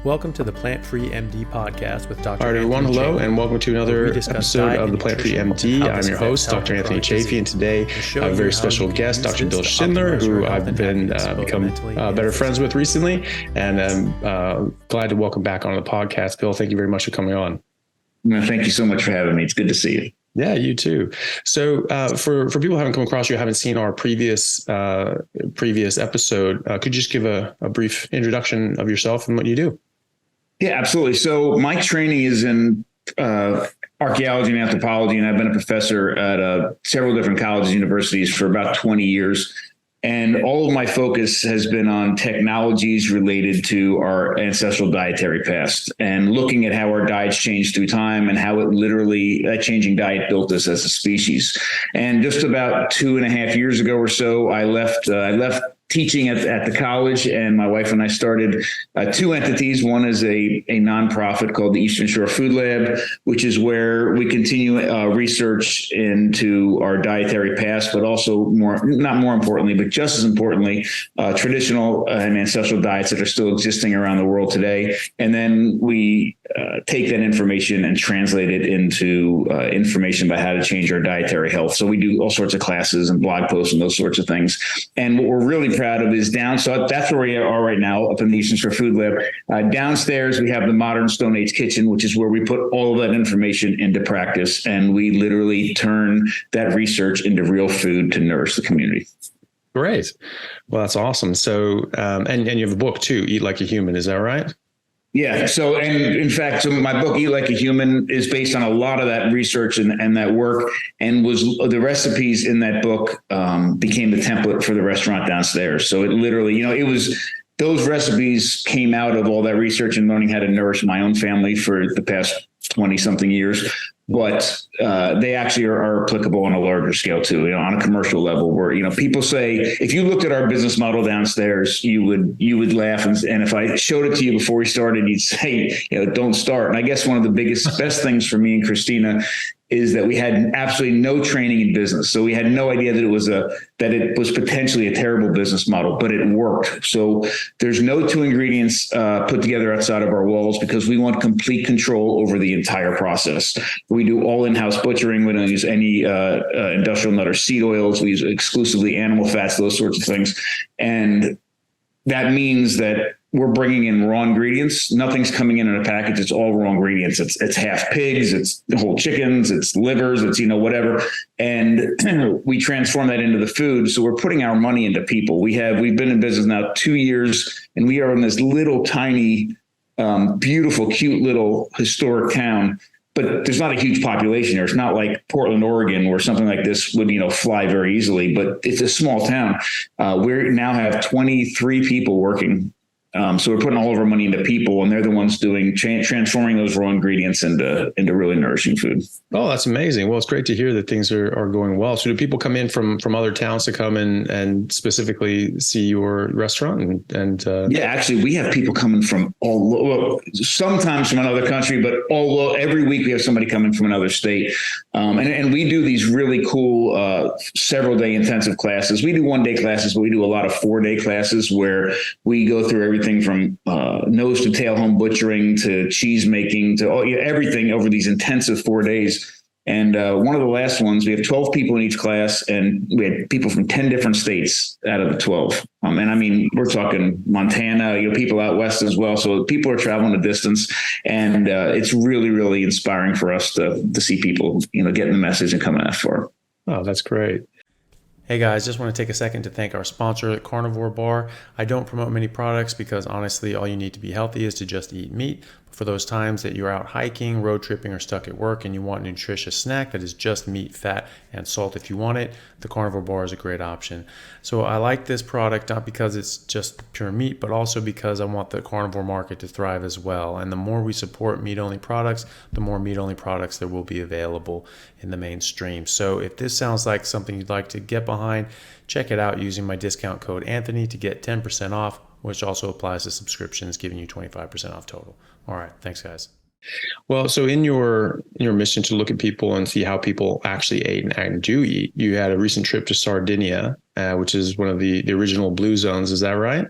Welcome to the Plant-Free MD podcast with Dr. All right, everyone, hello, and welcome to another episode of the Plant-Free MD. I'm your host, Dr. Anthony Chaffee, and today I have a very special guest, Dr. Bill Schindler, who I've become better friends with recently, and I'm glad to welcome back on the podcast. Bill, thank you very much for coming on. Thank you so much for having me. It's good to see you. Yeah, you too. So for people who haven't come across you, haven't seen our previous episode, could you just give a brief introduction of yourself and what you do? Yeah, absolutely. So my training is in archeology and anthropology, and I've been a professor at several different colleges, universities for about 20 years. And all of my focus has been on technologies related to our ancestral dietary past and looking at how our diets changed through time and how it literally, that changing diet built us as a species. And just about 2.5 years ago or so, I left teaching at the college, and my wife and I started two entities. One is a nonprofit called the Eastern Shore Food Lab, which is where we continue research into our dietary past, but also not more importantly, but just as importantly, traditional and ancestral diets that are still existing around the world today. And then we take that information and translate it into information about how to change our dietary health. So we do all sorts of classes and blog posts and those sorts of things. And what we're really proud of is so that's where we are right now up in the Eastern Shore Food Lab. Downstairs, we have the modern Stone Age kitchen, which is where we put all of that information into practice. And we literally turn that research into real food to nourish the community. Great. Well, that's awesome. So, and you have a book too, Eat Like a Human. Is that right? Yeah. So, and in fact, so my book, Eat Like a Human, is based on a lot of that research and that work, and was the recipes in that book became the template for the restaurant downstairs. So it literally, those recipes came out of all that research and learning how to nourish my own family for the past 20 something years. But they actually are applicable on a larger scale too, on a commercial level where, people say, if you looked at our business model downstairs, you would laugh. And if I showed it to you before we started, you'd say, don't start. And I guess one of the best things for me and Christina is that we had absolutely no training in business. So we had no idea that it was potentially a terrible business model, but it worked. So there's no two ingredients put together outside of our walls because we want complete control over the entire process. We do all in-house butchering. We don't use any industrial nut or seed oils. We use exclusively animal fats, those sorts of things. And that means that we're bringing in raw ingredients. Nothing's coming in a package. It's all raw ingredients. It's half pigs, it's whole chickens, it's livers, it's, whatever. And we transform that into the food. So we're putting our money into people. We've been in business now 2 years, and we are in this little tiny, beautiful, cute little historic town. But there's not a huge population there. It's not like Portland, Oregon, where something like this would, fly very easily. But it's a small town. We now have 23 people working. So we're putting all of our money into people, and they're the ones doing transforming those raw ingredients into really nourishing food. Oh, that's amazing. Well, it's great to hear that things are going well. So do people come in from other towns to come in and specifically see your restaurant? Yeah, actually, we have people coming from sometimes from another country, but every week we have somebody coming from another state. And we do these really cool several day intensive classes. We do 1-day classes, but we do a lot of 4-day classes where we go through everything from nose to tail home butchering to cheese making to everything over these intensive 4 days. And one of the last ones, we have 12 people in each class, and we had people from 10 different states out of the 12. And I mean, we're talking Montana, people out west as well. So people are traveling a distance, and it's really, really inspiring for us to see people, getting the message and coming that far. Oh, that's great. Hey guys, just want to take a second to thank our sponsor, the Carnivore Bar. I don't promote many products because honestly, all you need to be healthy is to just eat meat. For those times that you're out hiking, road tripping, or stuck at work and you want a nutritious snack that is just meat, fat, and salt if you want it, the Carnivore Bar is a great option. So I like this product not because it's just pure meat, but also because I want the carnivore market to thrive as well. And the more we support meat-only products, the more meat-only products there will be available in the mainstream. So if this sounds like something you'd like to get behind, check it out using my discount code Anthony to get 10% off, which also applies to subscriptions, giving you 25% off total. All right. Thanks, guys. Well, so in your mission to look at people and see how people actually ate and do eat, you had a recent trip to Sardinia, which is one of the original blue zones. Is that right?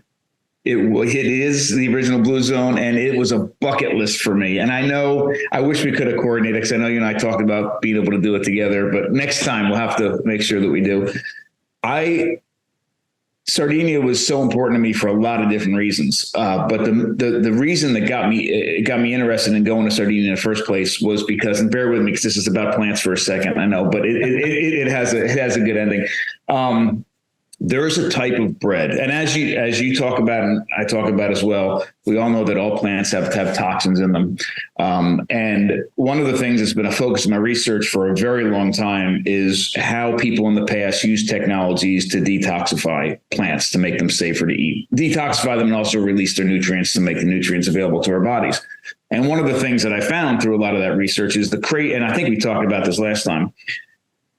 It is the original Blue Zone, and it was a bucket list for me. And I wish we could have coordinated, because I know you and I talked about being able to do it together, but next time we'll have to make sure that we do. Sardinia was so important to me for a lot of different reasons. But the reason that got me interested in going to Sardinia in the first place was because, and bear with me because this is about plants for a second, I know, but it has a good ending. There is a type of bread, and as you talk about, and I talk about as well, we all know that all plants have toxins in them. And one of the things that's been a focus of my research for a very long time is how people in the past use technologies to detoxify plants to make them safer to eat, detoxify them, and also release their nutrients to make the nutrients available to our bodies. And one of the things that I found through a lot of that research is and I think we talked about this last time,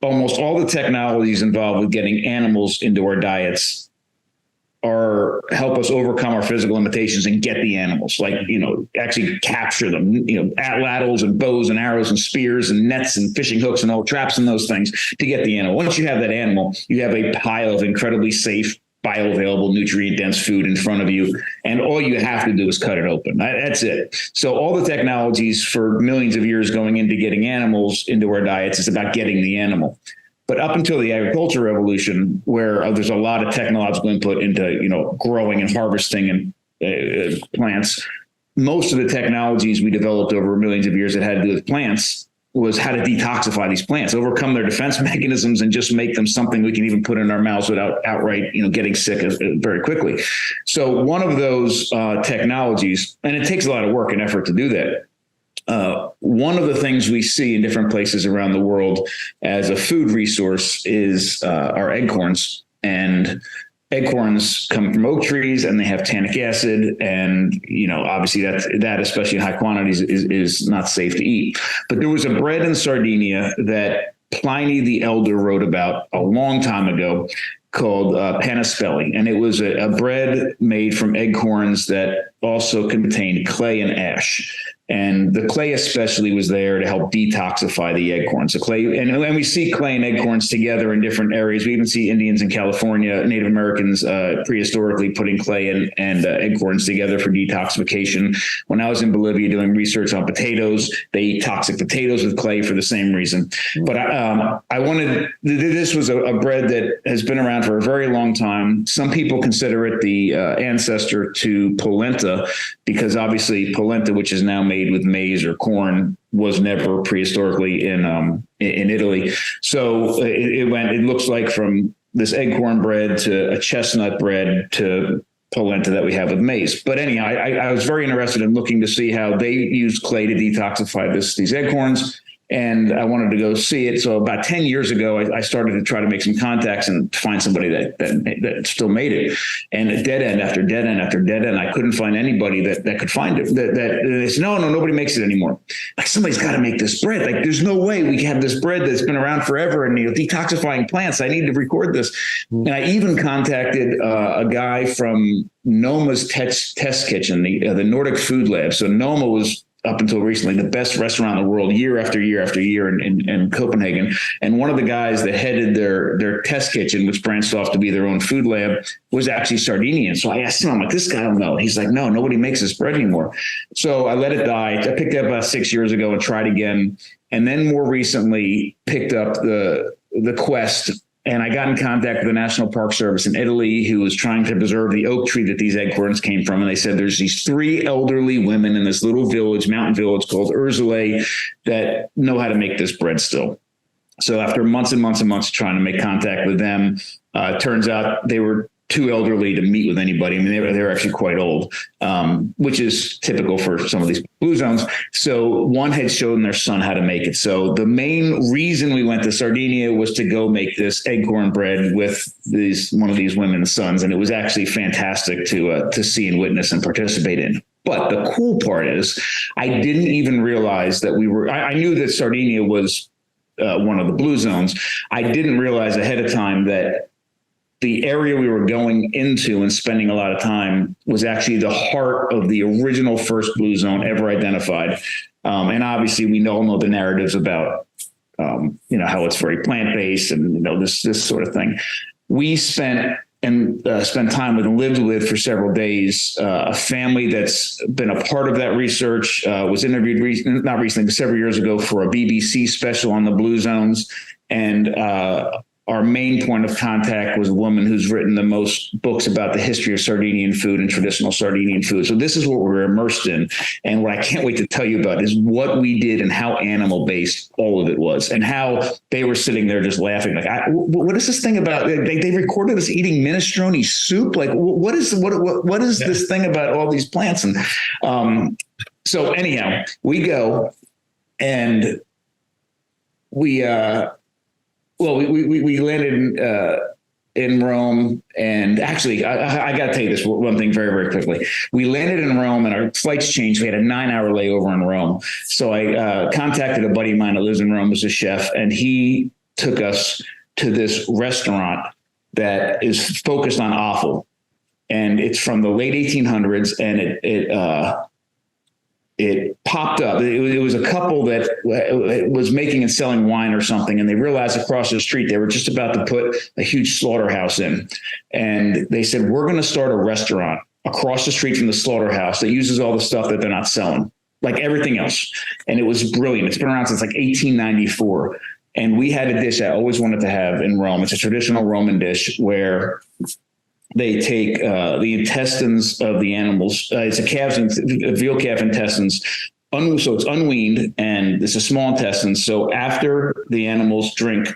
almost all the technologies involved with getting animals into our diets help us overcome our physical limitations and get the animals, like, actually capture them, atlatls and bows and arrows and spears and nets and fishing hooks and all traps and those things to get the animal. Once you have that animal, you have a pile of incredibly safe, bioavailable, nutrient-dense food in front of you, and all you have to do is cut it open. That's it. So all the technologies for millions of years going into getting animals into our diets is about getting the animal. But up until the agricultural revolution, where there's a lot of technological input into growing and harvesting and plants, most of the technologies we developed over millions of years that had to do with plants was how to detoxify these plants, overcome their defense mechanisms, and just make them something we can even put in our mouths without outright, getting sick very quickly. So one of those technologies, and it takes a lot of work and effort to do that. One of the things we see in different places around the world as a food resource is our acorns. And acorns come from oak trees, and they have tannic acid, and obviously that especially in high quantities is not safe to eat. But there was a bread in Sardinia that Pliny the Elder wrote about a long time ago called panaspelli, and it was a bread made from acorns that also contained clay and ash. And the clay especially was there to help detoxify the acorns. The clay, and we see clay and acorns together in different areas. We even see Indians in California, Native Americans prehistorically putting clay and acorns together for detoxification. When I was in Bolivia doing research on potatoes, they eat toxic potatoes with clay for the same reason. But this was a bread that has been around for a very long time. Some people consider it the ancestor to polenta, because obviously polenta, which is now made with maize or corn, was never prehistorically in Italy. So it looks like from this acorn bread to a chestnut bread to polenta that we have with maize. But anyhow, I was very interested in looking to see how they use clay to detoxify these acorns. And I wanted to go see it. So about 10 years ago, I started to try to make some contacts and find somebody that still made it. And dead end after dead end after dead end, I couldn't find anybody that could find it. That they said, no, nobody makes it anymore. Like, somebody's got to make this bread. Like, there's no way we have this bread that's been around forever and detoxifying plants. I need to record this. And I even contacted a guy from Noma's test kitchen, the Nordic Food Lab. So Noma was, up until recently, the best restaurant in the world, year after year after year in Copenhagen. And one of the guys that headed their test kitchen, which branched off to be their own food lab, was actually Sardinian. So I asked him, I'm like, this guy don't know. He's like, no, nobody makes this bread anymore. So I let it die. I picked it up about 6 years ago and tried again. And then more recently picked up the quest. And I got in contact with the National Park Service in Italy, who was trying to preserve the oak tree that these acorns came from. And they said there's these 3 elderly women in this little mountain village called Ursulae, that know how to make this bread still. So after months and months and months trying to make contact with them, turns out they were too elderly to meet with anybody. I mean, they were actually quite old, which is typical for some of these blue zones. So one had shown their son how to make it. So the main reason we went to Sardinia was to go make this acorn bread with one of these women's sons. And it was actually fantastic to see and witness and participate in. But the cool part is I didn't even realize that I knew that Sardinia was one of the blue zones. I didn't realize ahead of time that the area we were going into and spending a lot of time was actually the heart of the original first blue zone ever identified. And obviously we all know the narratives about, how it's very plant-based and, this sort of thing. We spent and spent time with and lived with for several days. A family that's been a part of that research was interviewed not recently, but several years ago for a BBC special on the blue zones. And our main point of contact was a woman who's written the most books about the history of Sardinian food and traditional Sardinian food. So this is what we're immersed in. And what I can't wait to tell you about is what we did and how animal based all of it was, and how they were sitting there just laughing. Like, what is this thing about? They recorded us eating minestrone soup. Like, what is this thing about all these plants? And so anyhow, we go and we landed in Rome. And actually, I got to tell you this one thing very, very quickly. We landed in Rome and our flights changed. We had a 9-hour layover in Rome. So I contacted a buddy of mine that lives in Rome as a chef, and he took us to this restaurant that is focused on offal. And it's from the late 1800s, and it popped up. It was a couple that was making and selling wine or something, and they realized across the street they were just about to put a huge slaughterhouse in. And they said, we're going to start a restaurant across the street from the slaughterhouse that uses all the stuff that they're not selling, like everything else. And it was brilliant. It's been around since like 1894. And we had a dish I always wanted to have in Rome. It's a traditional Roman dish where they take the intestines of the animals. It's a veal calf intestines. So it's unweaned, and it's a small intestine. So after the animals drink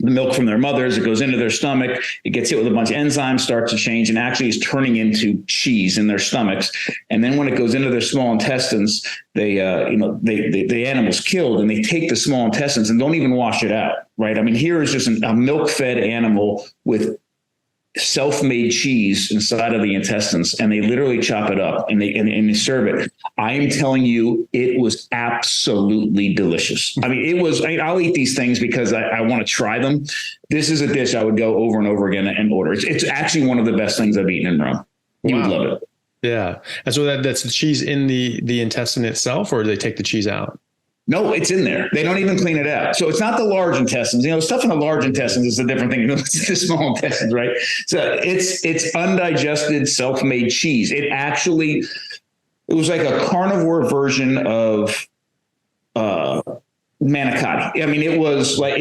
the milk from their mothers, it goes into their stomach. It gets hit with a bunch of enzymes, starts to change, and actually is turning into cheese in their stomachs. And then when it goes into their small intestines, the animal's killed, and they take the small intestines and don't even wash it out. Right? I mean, here is just a milk-fed animal with self-made cheese inside of the intestines, and they literally chop it up and they serve it. I am telling you, it was absolutely delicious. I mean, I'll eat these things because I want to try them. This is a dish I would go over and over again and order. It's actually one of the best things I've eaten in Rome. You would love it. Yeah. And so that's the cheese in the intestine itself, or do they take the cheese out? No, it's in there. They don't even clean it out. So it's not the large intestines. Stuff in the large intestines is a different thing. It's the small intestines, right? So it's undigested, self-made cheese. It was like a carnivore version of manicotti. I mean, it was like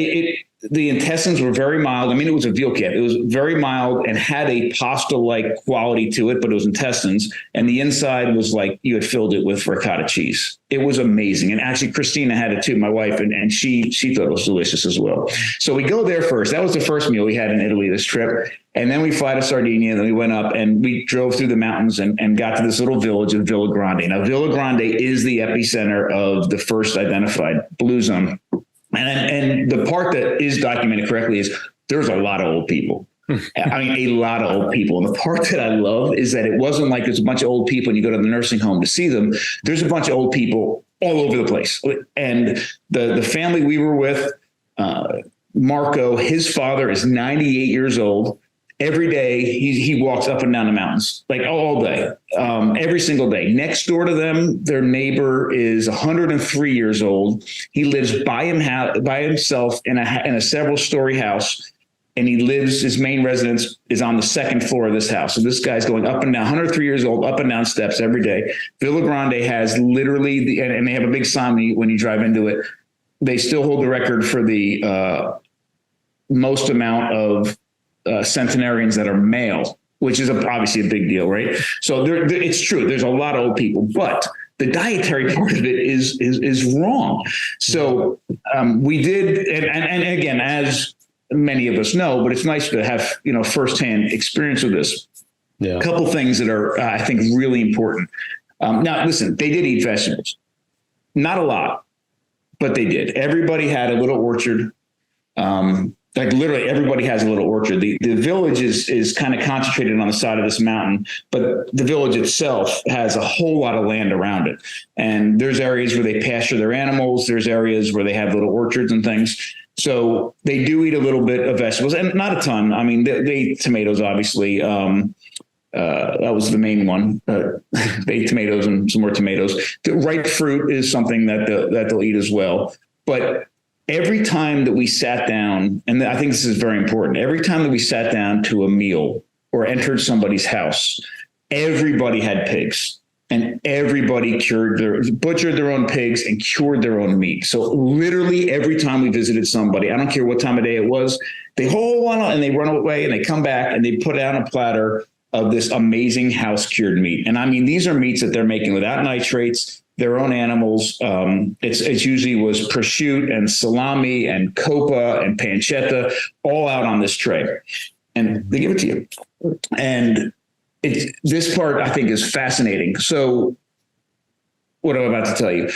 the intestines were very mild. I mean, it was a veal calf. It was very mild and had a pasta-like quality to it, but it was intestines. And the inside was like you had filled it with ricotta cheese. It was amazing. And actually, Christina had it too, my wife, and she thought it was delicious as well. So we go there first. That was the first meal we had in Italy this trip. And then we fly to Sardinia, and then we went up and we drove through the mountains and got to this little village of Villa Grande. Now, Villa Grande is the epicenter of the first identified blue zone. And the part that is documented correctly is there's a lot of old people. I mean, a lot of old people. And the part that I love is that it wasn't like there's a bunch of old people and you go to the nursing home to see them. There's a bunch of old people all over the place. And the family we were with, Marco, his father is 98 years old. Every day he walks up and down the mountains, like all day, every single day. Next door to them, their neighbor is 103 years old. He lives by himself in a several story house. And his main residence is on the second floor of this house. So this guy's going up and down, 103 years old, up and down steps every day. Villa Grande has literally, and they have a big sign when you drive into it. They still hold the record for the most amount of centenarians that are male, which is obviously a big deal, right? So it's true. There's a lot of old people, but the dietary part of it is wrong. So we did, and again, as many of us know, but it's nice to have firsthand experience with this. Yeah. A couple things that are I think really important. Now, listen, they did eat vegetables, not a lot, but they did. Everybody had a little orchard. Like literally everybody has a little orchard. The village is kind of concentrated on the side of this mountain, but the village itself has a whole lot of land around it. And there's areas where they pasture their animals. There's areas where they have little orchards and things. So they do eat a little bit of vegetables, and not a ton. I mean, they eat tomatoes, obviously. That was the main one. They eat tomatoes and some more tomatoes. The ripe fruit is something that they'll eat as well. But every time that we sat down, and I think this is very important, every time that we sat down to a meal or entered somebody's house, everybody had pigs. And everybody butchered their own pigs and cured their own meat. So literally every time we visited somebody, I don't care what time of day it was, they hold one and they run away and they come back and they put out a platter of this amazing house cured meat. And I mean, these are meats that they're making without nitrates, their own animals. It's usually was prosciutto and salami and copa and pancetta all out on this tray. And they give it to you. And this part, I think, is fascinating. So what I'm about to tell you,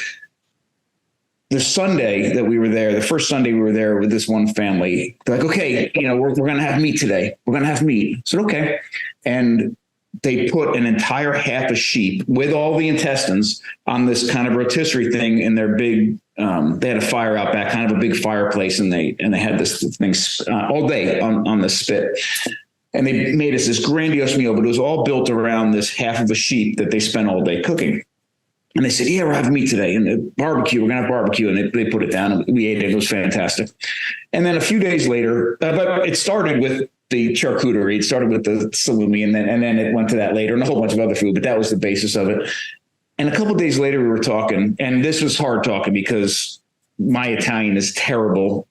the Sunday that we were there, the first Sunday we were there with this one family, they're like, okay, we're going to have meat today. We're going to have meat. I said, okay. And they put an entire half a sheep with all the intestines on this kind of rotisserie thing in their big, they had a fire out back, kind of a big fireplace. And they had this thing all day on the spit. And they made us this grandiose meal, but it was all built around this half of a sheep that they spent all day cooking. And they said, yeah, we're having meat today. And barbecue, we're going to have barbecue. And they put it down and we ate it. It was fantastic. And then a few days later, but it started with the charcuterie. It started with the salumi, and then it went to that later and a whole bunch of other food, but that was the basis of it. And a couple of days later, we were talking, and this was hard talking because my Italian is terrible.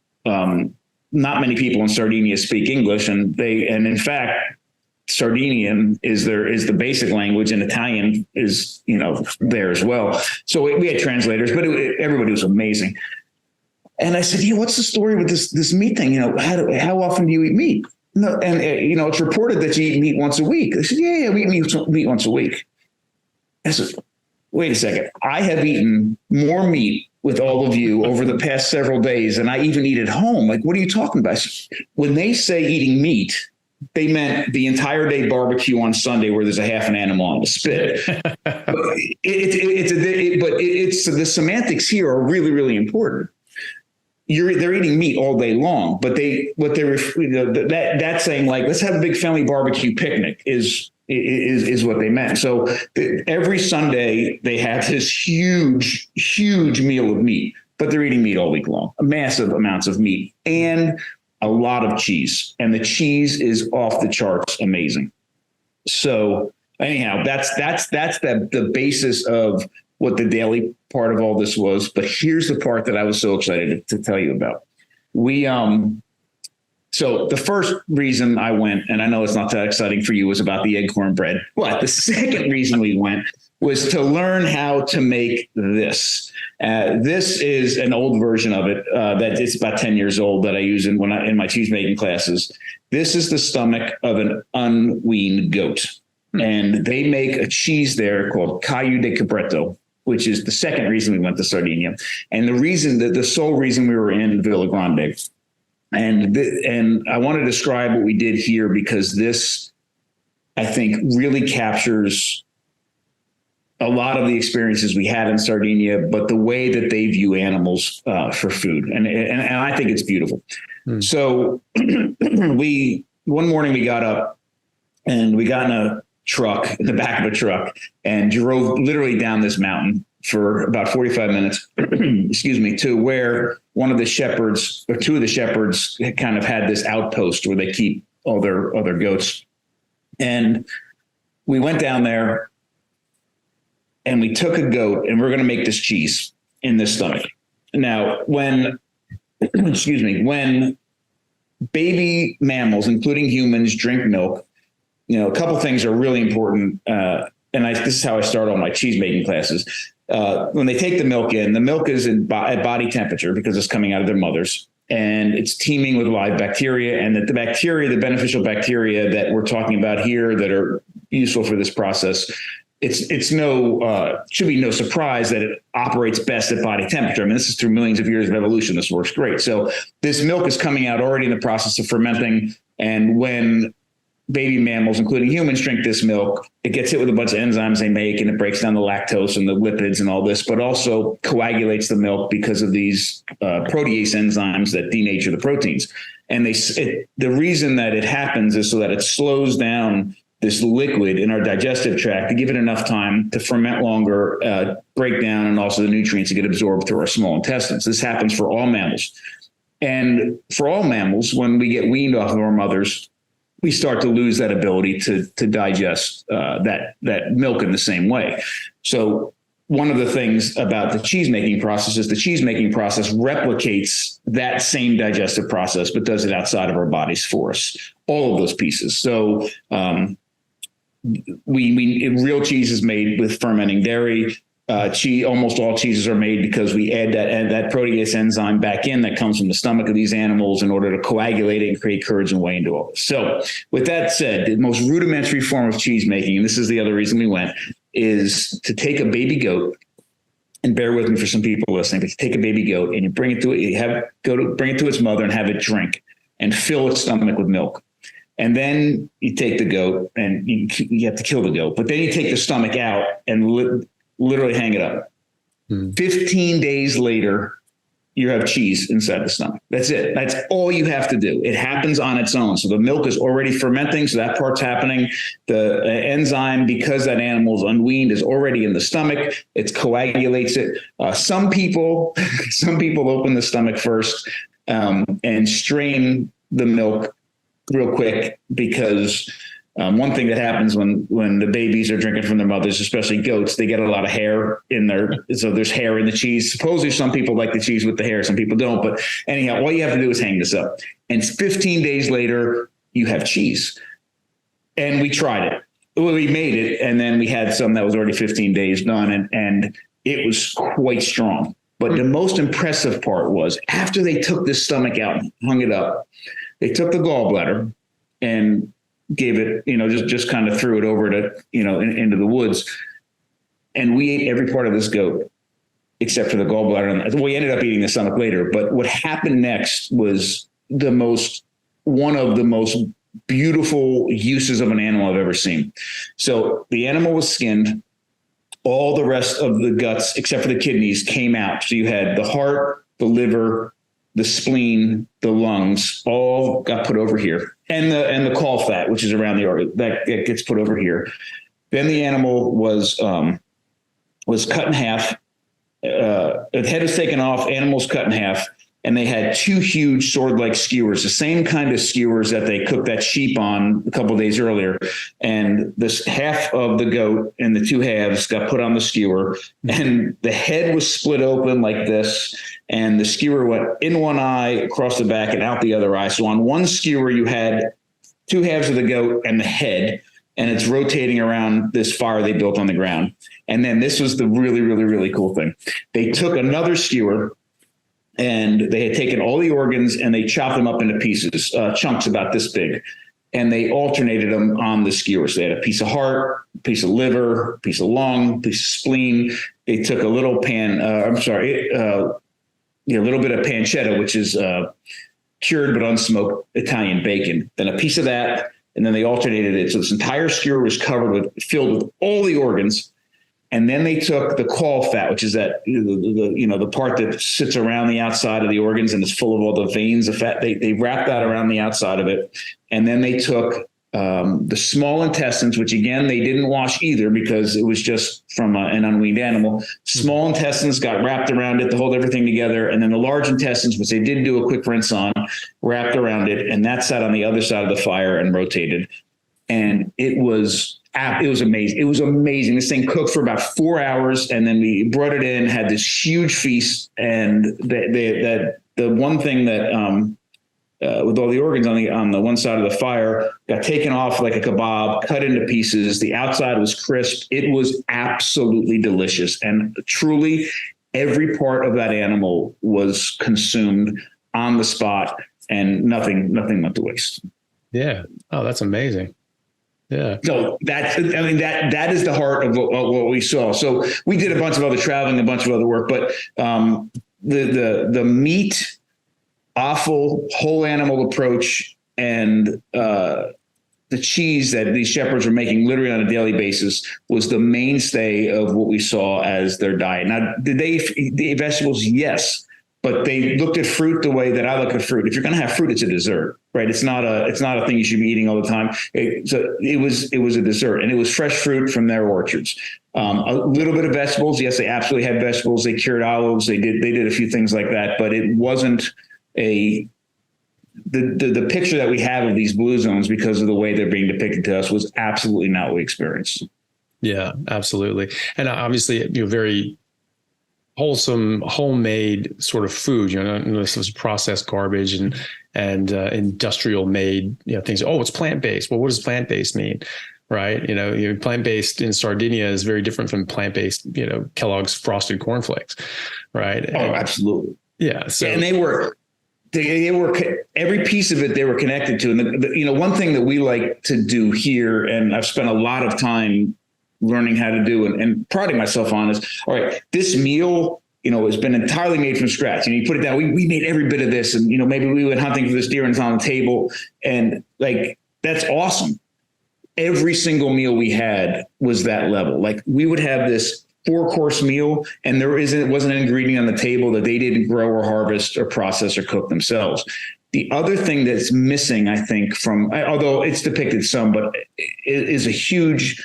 Not many people in Sardinia speak English, and in fact, Sardinian is the basic language, and Italian is, there as well. So we had translators, but everybody was amazing. And I said, what's the story with this meat thing? How often do you eat meat? No, and it's reported that you eat meat once a week. They said, yeah, we eat meat once a week. I said, wait a second. I have eaten more meat with all of you over the past several days than I even eat at home. Like, what are you talking about? When they say eating meat, they meant the entire day barbecue on Sunday where there's a half an animal on the spit. But the semantics here are really, really important. They're eating meat all day long, but that's saying, like, let's have a big family barbecue picnic is what they meant. So every Sunday they have this huge meal of meat, but they're eating meat all week long, massive amounts of meat and a lot of cheese. And the cheese is off the charts amazing. So anyhow, that's the basis of what the daily part of all this was. But here's the part that I was so excited to tell you about. So the first reason I went, and I know it's not that exciting for you, was about the egg cornbread. But the second reason we went was to learn how to make this. This is an old version of it that it's about 10 years old that I use in my cheese making classes. This is the stomach of an unweaned goat. And they make a cheese there called Caio de Cabretto, which is the second reason we went to Sardinia. And the sole reason we were in Villa Grande. And I want to describe what we did here because this, I think, really captures a lot of the experiences we had in Sardinia, but the way that they view animals for food. And I think it's beautiful. So one morning we got up and we got in the back of a truck and drove literally down this mountain for about 45 minutes, to where one of the shepherds or two of the shepherds kind of had this outpost where they keep all their other goats. And we went down there and we took a goat and we're going to make this cheese in this stomach. Now, when baby mammals, including humans, drink milk, a couple things are really important. This is how I start all my cheese making classes. When they take the milk is at body temperature because it's coming out of their mothers, and it's teeming with live bacteria. And that the beneficial bacteria that we're talking about here that are useful for this process, should be no surprise that it operates best at body temperature. I mean, this is through millions of years of evolution. This works great. So this milk is coming out already in the process of fermenting. And when baby mammals, including humans, drink this milk, it gets hit with a bunch of enzymes they make, and it breaks down the lactose and the lipids and all this, but also coagulates the milk because of these protease enzymes that denature the proteins. And the reason that it happens is so that it slows down this liquid in our digestive tract to give it enough time to ferment longer, break down, and also the nutrients to get absorbed through our small intestines. This happens for all mammals. And for all mammals, when we get weaned off of our mothers, we start to lose that ability to digest that milk in the same way. So one of the things about the cheese making process is the cheese making process replicates that same digestive process, but does it outside of our bodies for us, all of those pieces. So real cheese is made with fermenting dairy. Cheese, almost all cheeses are made because we add that protease enzyme back in that comes from the stomach of these animals in order to coagulate it and create curds and whey and do all this. So with that said, the most rudimentary form of cheese making, and this is the other reason we went, is to take a baby goat, and bear with me for some people listening, but you take a baby goat and you bring it to bring it to its mother and have it drink and fill its stomach with milk. And then you take the goat and you have to kill the goat, but then you take the stomach out and literally hang it up. 15 days later, you have cheese inside the stomach. That's it. That's all you have to do. It happens on its own. So the milk is already fermenting. So that part's happening. The enzyme, because that animal's unweaned, is already in the stomach. It coagulates it. Some people open the stomach first and strain the milk real quick, because one thing that happens when the babies are drinking from their mothers, especially goats, they get a lot of hair in so there's hair in the cheese. Supposedly some people like the cheese with the hair, some people don't. But anyhow, all you have to do is hang this up. And 15 days later, you have cheese. And we tried it. Well, we made it, and then we had some that was already 15 days done, and it was quite strong. But the most impressive part was after they took this stomach out and hung it up, they took the gallbladder and gave it, just kind of threw it over to, into the woods. And we ate every part of this goat except for the gallbladder. We ended up eating the stomach later. But what happened next was one of the most beautiful uses of an animal I've ever seen. So the animal was skinned. All the rest of the guts, except for the kidneys, came out. So you had the heart, the liver, the spleen, the lungs, all got put over here. And the caul fat, which is around the organ, that gets put over here. Then the animal was cut in half. The head was taken off, animals cut in half, and they had two huge sword-like skewers, the same kind of skewers that they cooked that sheep on a couple of days earlier. And this half of the goat and the two halves got put on the skewer, and the head was split open like this, and the skewer went in one eye, across the back, and out the other eye. So on one skewer, you had two halves of the goat and the head, and it's rotating around this fire they built on the ground. And then this was the really, really, really cool thing. They took another skewer, and they had taken all the organs and they chopped them up into pieces, chunks about this big, and they alternated them on the skewer. So they had a piece of heart, a piece of liver, a piece of lung, a piece of spleen. They took a little a little bit of pancetta, which is cured but unsmoked Italian bacon, then a piece of that, and then they alternated it. So this entire skewer was filled with all the organs. And then they took the caul fat, which is that the part that sits around the outside of the organs and is full of all the veins of fat. They wrapped that around the outside of it, and then they took the small intestines, which again they didn't wash either because it was just from an unweaned animal. Small intestines got wrapped around it to hold everything together, and then the large intestines, which they did do a quick rinse on, wrapped around it, and that sat on the other side of the fire and rotated. And it was amazing. It was amazing. This thing cooked for about 4 hours, and then we brought it in, had this huge feast. And the one thing that with all the organs on the one side of the fire got taken off like a kebab, cut into pieces. The outside was crisp. It was absolutely delicious, and truly every part of that animal was consumed on the spot, and nothing went to waste. Yeah. Oh, that's amazing. Yeah. So that is the heart of what we saw. So we did a bunch of other traveling, a bunch of other work, but the meat, offal, whole animal approach, and the cheese that these shepherds were making literally on a daily basis was the mainstay of what we saw as their diet. Now, did they eat vegetables? Yes. but they looked at fruit the way that I look at fruit. If you're going to have fruit, it's a dessert, right? It's not a thing you should be eating all the time. So it was a dessert, and it was fresh fruit from their orchards. A little bit of vegetables. Yes, they absolutely had vegetables. They cured olives. They did a few things like that, but it wasn't the picture that we have of these blue zones, because of the way they're being depicted to us, was absolutely not what we experienced. Yeah, absolutely. And obviously, very wholesome, homemade sort of food. This was processed garbage and industrial made, things. Oh, it's plant-based. Well, what does plant-based mean? Right. Plant-based in Sardinia is very different from plant-based, Kellogg's frosted cornflakes. Right. Oh, absolutely. Yeah. So, and they were every piece of it they were connected to. And one thing that we like to do here, and I've spent a lot of time learning how to do and priding myself on, is, all right, this meal, has been entirely made from scratch. And you put it down, we made every bit of this, and, maybe we went hunting for this deer and it's on the table, and like, that's awesome. Every single meal we had was that level. Like, we would have this 4-course meal, and it wasn't an ingredient on the table that they didn't grow or harvest or process or cook themselves. The other thing that's missing, I think, although it's depicted some, but it is a huge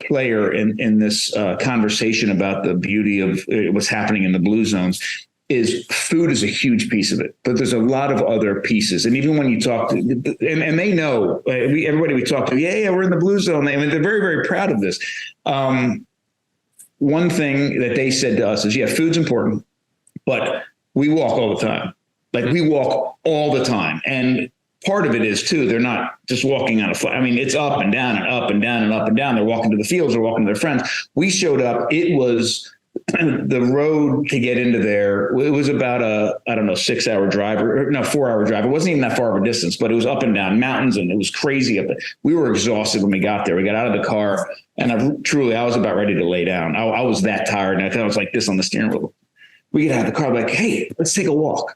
player in this conversation about the beauty of what's happening in the blue zones, is food is a huge piece of it, but there's a lot of other pieces. And even when you talk to, and they know, everybody we talk to, yeah, we're in the blue zone. I mean, they're very, very proud of this. One thing that they said to us is, yeah, food's important, but we walk all the time. Like, we walk all the time. And part of it is too, they're not just walking on a flat. I mean, it's up and down and up and down and up and down. They're walking to the fields, they're walking to their friends. We showed up, it was the road to get into there. It was about a 6-hour drive, or no, 4-hour drive. It wasn't even that far of a distance, but it was up and down mountains, and it was crazy up there. We were exhausted when we got there. We got out of the car, and I was about ready to lay down. I was that tired, and I was like this on the steering wheel. We get out of the car, like, hey, let's take a walk.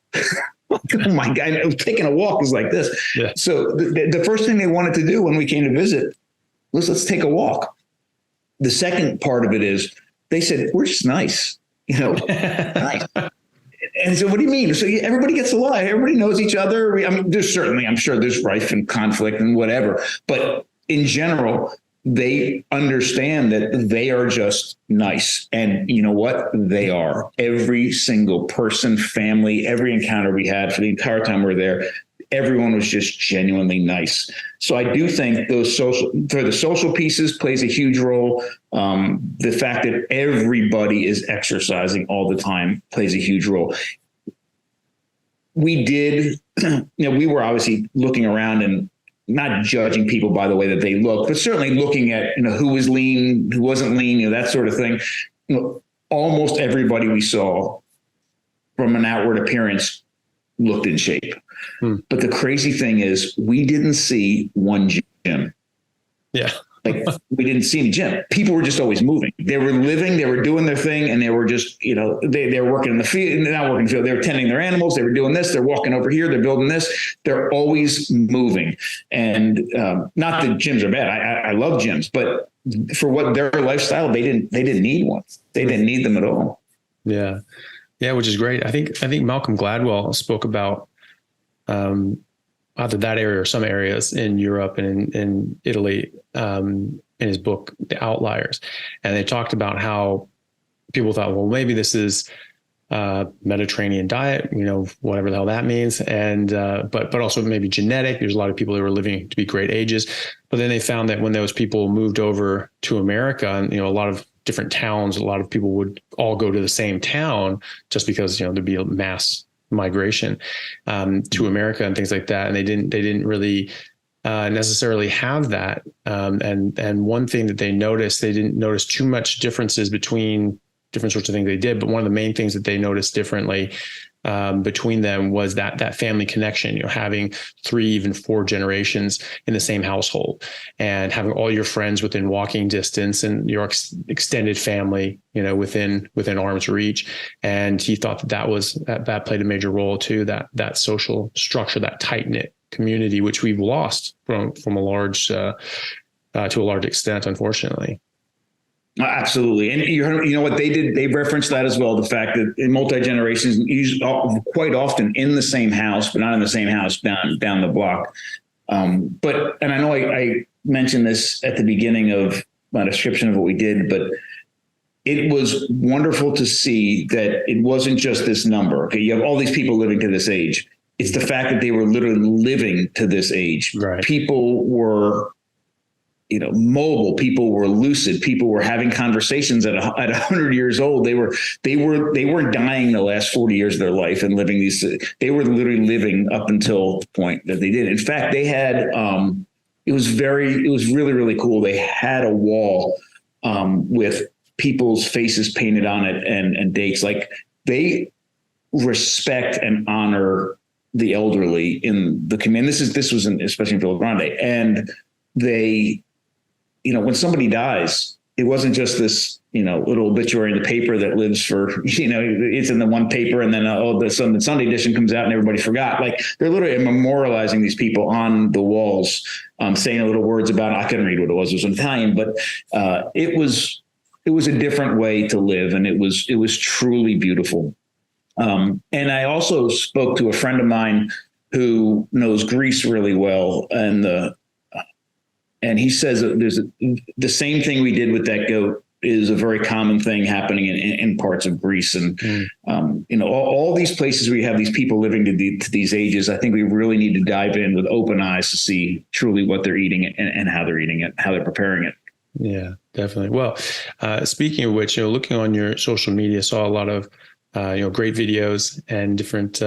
Oh my God, taking a walk is like this. Yeah. So the first thing they wanted to do when we came to visit was, let's take a walk. The second part of it is, they said, we're just nice, nice. And so, what do you mean? So everybody gets along. Everybody knows each other. I mean, I'm sure there's rife and conflict and whatever, but in general, they understand that they are just nice. And you know what? They are. Every single person, family, every encounter we had for the entire time we were there, everyone was just genuinely nice. So I do think the social pieces plays a huge role. The fact that everybody is exercising all the time plays a huge role. We did, we were obviously looking around and not judging people by the way that they look, but certainly looking at, who was lean, who wasn't lean, that sort of thing. Almost everybody we saw from an outward appearance looked in shape. But the crazy thing is, we didn't see one gym. Yeah. Like, we didn't see any gym. People were just always moving. They were living, they were doing their thing, and they were just, they were working in the field, not working in the field. They were tending their animals. They were doing this. They're walking over here. They're building this. They're always moving. And not that gyms are bad. I love gyms, but for what their lifestyle, they didn't need one. They didn't need them at all. Yeah. Yeah. Which is great. I think Malcolm Gladwell spoke about, either that area or some areas in Europe and in Italy, in his book, The Outliers. And they talked about how people thought, well, maybe this is Mediterranean diet, whatever the hell that means. And, but also maybe genetic. There's a lot of people that were living to be great ages, but then they found that when those people moved over to America, and, a lot of different towns, a lot of people would all go to the same town just because, there'd be a mass migration to America and things like that, and they didn't really necessarily have that. And one thing that they noticed, they didn't notice too much differences between different sorts of things they did, but one of the main things that they noticed differently between them was that family connection, having 3, even 4 generations in the same household, and having all your friends within walking distance and your extended family, within arm's reach. And he thought that played a major role too, that social structure, that tight knit community, which we've lost from a large to a large extent, unfortunately. Absolutely. And you know what they did? They referenced that as well. The fact that in multi-generations, quite often in the same house, but not in the same house down the block. And I know I mentioned this at the beginning of my description of what we did, but it was wonderful to see that it wasn't just this number. Okay. You have all these people living to this age. It's the fact that they were literally living to this age. Right. People were, mobile. People were lucid. People were having conversations at 100 years old. They weren't dying the last 40 years of their life and living these. They were literally living up until the point that they did. In fact, they had. It was really, really cool. They had a wall with people's faces painted on it and dates. Like, they respect and honor the elderly in the community. This was especially in Villa Grande, and they. When somebody dies, it wasn't just this, little obituary in the paper that lives for, it's in the one paper, and then the Sunday edition comes out and everybody forgot. Like, they're literally memorializing these people on the walls, saying little words about it. I couldn't read what it was in Italian, but it was a different way to live, and it was truly beautiful. And I also spoke to a friend of mine who knows Greece really well, and he says that the same thing we did with that goat is a very common thing happening in parts of Greece. And, all these places where you have these people living to these ages, I think we really need to dive in with open eyes to see truly what they're eating and how they're eating it, how they're preparing it. Yeah, definitely. Well, speaking of which, looking on your social media, saw a lot of great videos and different,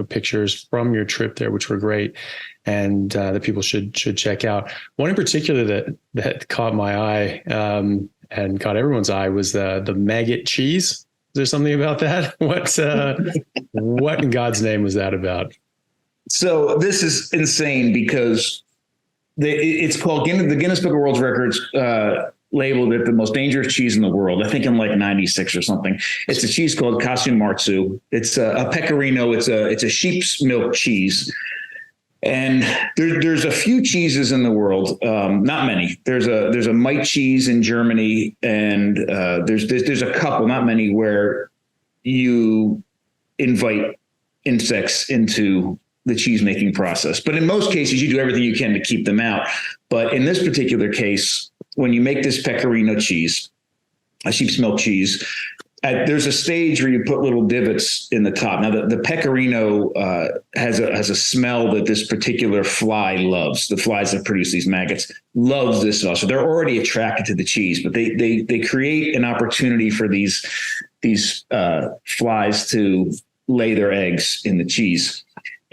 pictures from your trip there, which were great, and that people should check out. One in particular that caught my eye and caught everyone's eye was the maggot cheese. Is there something about that? What in God's name was that about? So this is insane because it's called the Guinness Book of World Records. Labeled it the most dangerous cheese in the world, I think in like 96 or something. It's a cheese called Casu. It's a pecorino. It's a sheep's milk cheese. And there's a few cheeses in the world, not many. There's a mite cheese in Germany, and there's a couple, not many, where you invite insects into the cheese making process. But in most cases, you do everything you can to keep them out. But in this particular case, when you make this pecorino cheese, a sheep's milk cheese, there's a stage where you put little divots in the top. Now, the pecorino has a smell that this particular fly loves. The flies that produce these maggots loves this smell. So they're already attracted to the cheese, but they create an opportunity for these flies to lay their eggs in the cheese.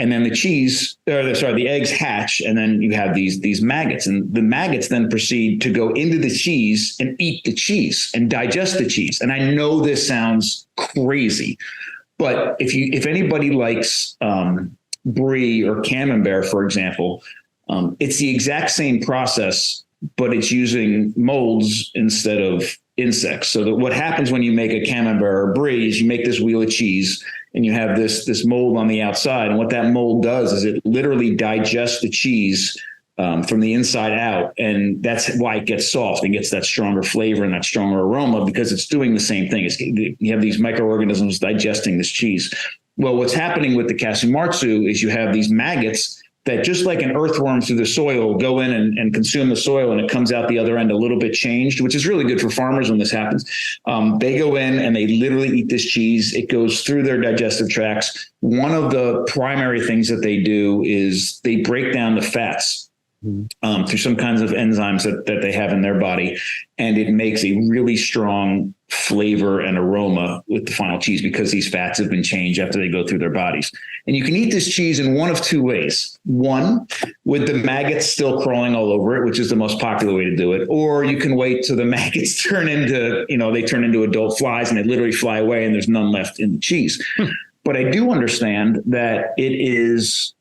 And then the eggs hatch, and then you have these maggots, and the maggots then proceed to go into the cheese and eat the cheese and digest the cheese. And I know this sounds crazy, but if anybody likes brie or camembert, for example, it's the exact same process, but it's using molds instead of insects. So that what happens when you make a camembert or brie is you make this wheel of cheese, and you have this mold on the outside. And what that mold does is it literally digests the cheese from the inside out. And that's why it gets soft and gets that stronger flavor and that stronger aroma, because it's doing the same thing. You have these microorganisms digesting this cheese. Well, what's happening with the Casu is you have these maggots that, just like an earthworm through the soil, go in and consume the soil, and it comes out the other end a little bit changed, which is really good for farmers when this happens. They go in and they literally eat this cheese. It goes through their digestive tracts. One of the primary things that they do is they break down the fats through some kinds of enzymes that they have in their body. And it makes a really strong flavor and aroma with the final cheese, because these fats have been changed after they go through their bodies. And you can eat this cheese in one of two ways. One, with the maggots still crawling all over it, which is the most popular way to do it. Or you can wait till the maggots turn into adult flies, and they literally fly away and there's none left in the cheese. But I do understand that it is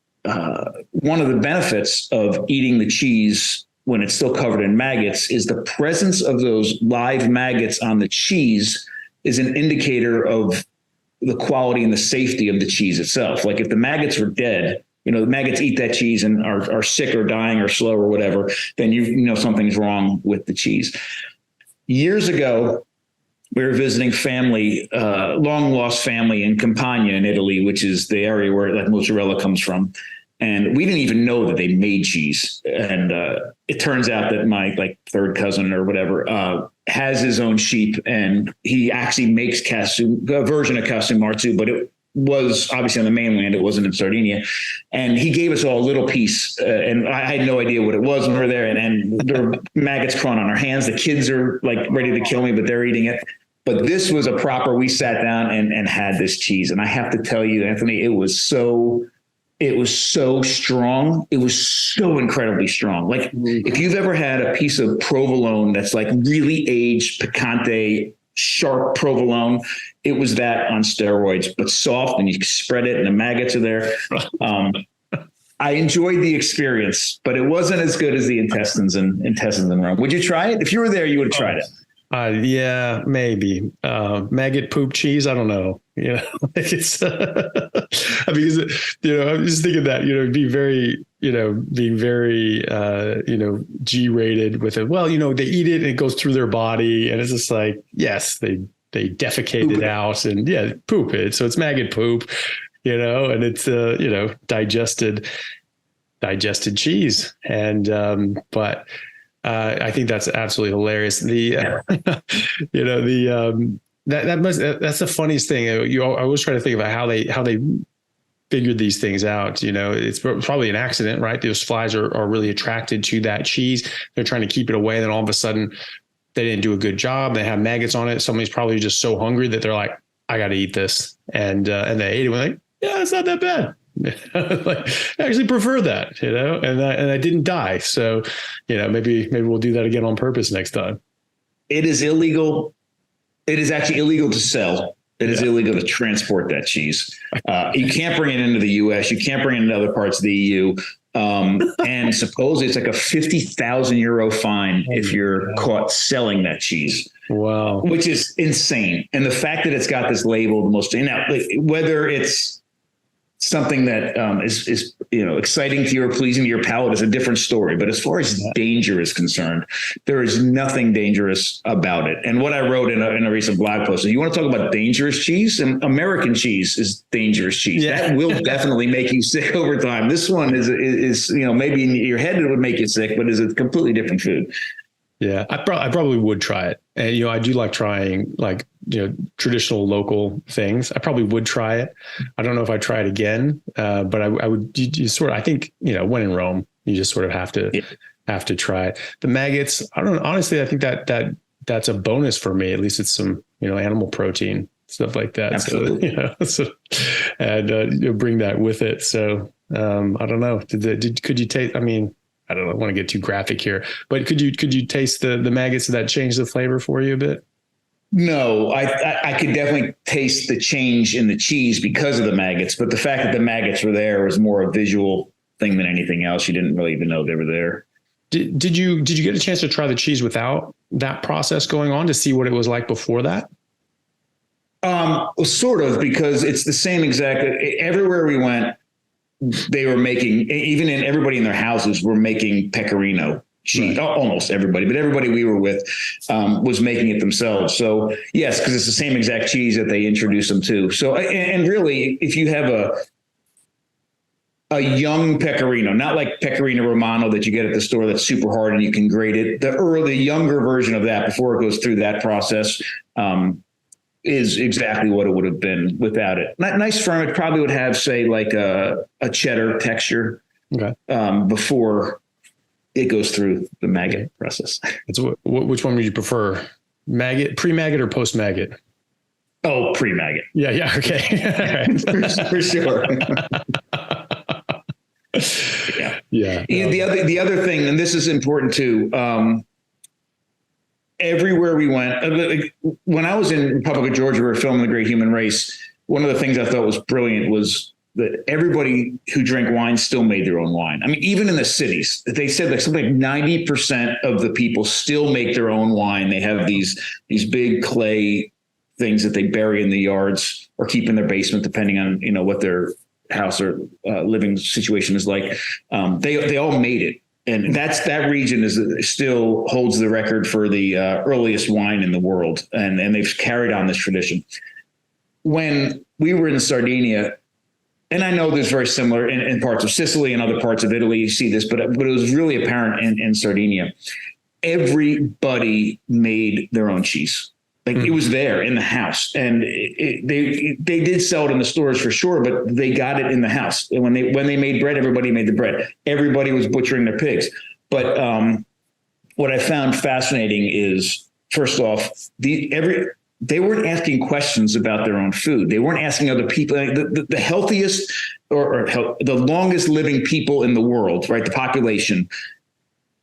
one of the benefits of eating the cheese when it's still covered in maggots is the presence of those live maggots on the cheese is an indicator of the quality and the safety of the cheese itself. Like, if the maggots were dead, the maggots eat that cheese and are sick or dying or slow or whatever, then you know something's wrong with the cheese. years ago, we were visiting family, long lost family in Campania in Italy, which is the area where like mozzarella comes from. And we didn't even know that they made cheese. And it turns out that my like third cousin or whatever has his own sheep, and he actually makes a version of casu marzu, but it was obviously on the mainland. It wasn't in Sardinia. And he gave us all a little piece, and I had no idea what it was when we were there. And there were maggots crawling on our hands. The kids are like ready to kill me, but they're eating it. But this was we sat down and had this cheese. And I have to tell you, Anthony, it was so strong. It was so incredibly strong. Like if you've ever had a piece of provolone that's like really aged, picante, sharp provolone, it was that on steroids, but soft, and you spread it and the maggots are there. I enjoyed the experience, but it wasn't as good as the intestines in Rome. Would you try it? If you were there, you would have tried it. Yeah, maybe. Maggot poop cheese. I don't know. It's because, I'm just thinking that, be very, being very, G-rated with it. Well, they eat it and it goes through their body, and it's just like, yes, they defecate it out and poop it. So it's maggot poop, and it's, digested cheese. And, but, I think that's absolutely hilarious. That's the funniest thing. I always try to think about how they figured these things out. It's probably an accident, right? Those flies are really attracted to that cheese. They're trying to keep it away. Then all of a sudden they didn't do a good job. They have maggots on it. Somebody's probably just so hungry that they're like, I got to eat this. And they ate it. We're like, yeah, it's not that bad. Like, I actually prefer that, and I didn't die. So, maybe we'll do that again on purpose next time. It is illegal. It is actually illegal to sell. It is illegal to transport that cheese. You can't bring it into the US. You can't bring it into other parts of the EU. And supposedly it's like a 50,000 euro fine if you're caught selling that cheese. Wow. Which is insane. And the fact that it's got this label, whether it's something that is exciting to you or pleasing to your palate is a different story. But as far as danger is concerned, there is nothing dangerous about it. And what I wrote in a recent blog post, you want to talk about dangerous cheese? And American cheese is dangerous cheese. Yeah. That will definitely make you sick over time. This one is maybe in your head it would make you sick, but is a completely different food. Yeah, I probably would try it. And, I do like trying traditional local things. I probably would try it. I don't know if I'd try it again, but I would I think, when in Rome, you just sort of have to try it. The maggots, I don't know. Honestly, I think that's a bonus for me. At least it's some, animal protein, stuff like that. Absolutely. And bring that with it. So I don't know. Could you take, I don't want to get too graphic here, but could you taste the maggots? Did that change the flavor for you a bit? No, I could definitely taste the change in the cheese because of the maggots, but the fact that the maggots were there was more a visual thing than anything else. You didn't really even know they were there. Did you get a chance to try the cheese without that process going on to see what it was like before that? Sort of, because it's the same exact, everywhere we went, they were making, even in everybody in their houses were making pecorino cheese. Right. Almost everybody, but everybody we were with was making it themselves. So yes, because it's the same exact cheese that they introduced them to. So, and really, if you have a young pecorino, not like pecorino romano that you get at the store that's super hard and you can grate it, the younger version of that before it goes through that process, is exactly what it would have been without it. Nice firm. It probably would have, say, like a cheddar texture before it goes through the maggot process. Which one would you prefer? Maggot, pre-maggot or post-maggot? Oh, pre-maggot. Yeah. Okay. for sure. Yeah. The other thing, and this is important too, everywhere we went, when I was in Republic of Georgia, we were filming The Great Human Race. One of the things I thought was brilliant was that everybody who drank wine still made their own wine. Even in the cities, they said like something like 90% of the people still make their own wine. They have these big clay things that they bury in the yards or keep in their basement, depending on, what their house or living situation is like. They all made it. And that region still holds the record for the earliest wine in the world. And they've carried on this tradition. When we were in Sardinia, and I know there's very similar in parts of Sicily and other parts of Italy, you see this, but it was really apparent in Sardinia. Everybody made their own cheese. Like it was there in the house, and they did sell it in the stores for sure, but they got it in the house. And when they made bread, everybody made the bread. Everybody was butchering their pigs. But what I found fascinating is, first off, they weren't asking questions about their own food. They weren't asking other people. The healthiest or the longest living people in the world, right? The population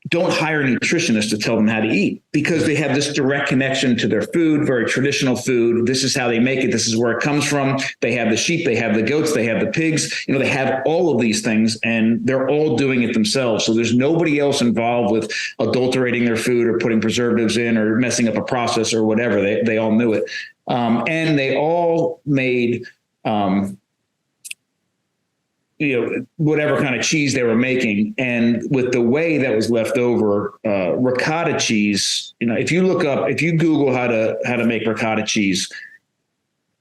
don't hire nutritionists to tell them how to eat, because they have this direct connection to their food, very traditional food. This is how they make it. This is where it comes from. They have the sheep, they have the goats, they have the pigs, they have all of these things, and they're all doing it themselves. So there's nobody else involved with adulterating their food or putting preservatives in or messing up a process or whatever. They all knew it. And they all made, whatever kind of cheese they were making. And with the whey that was left over, ricotta cheese, if you Google how to make ricotta cheese,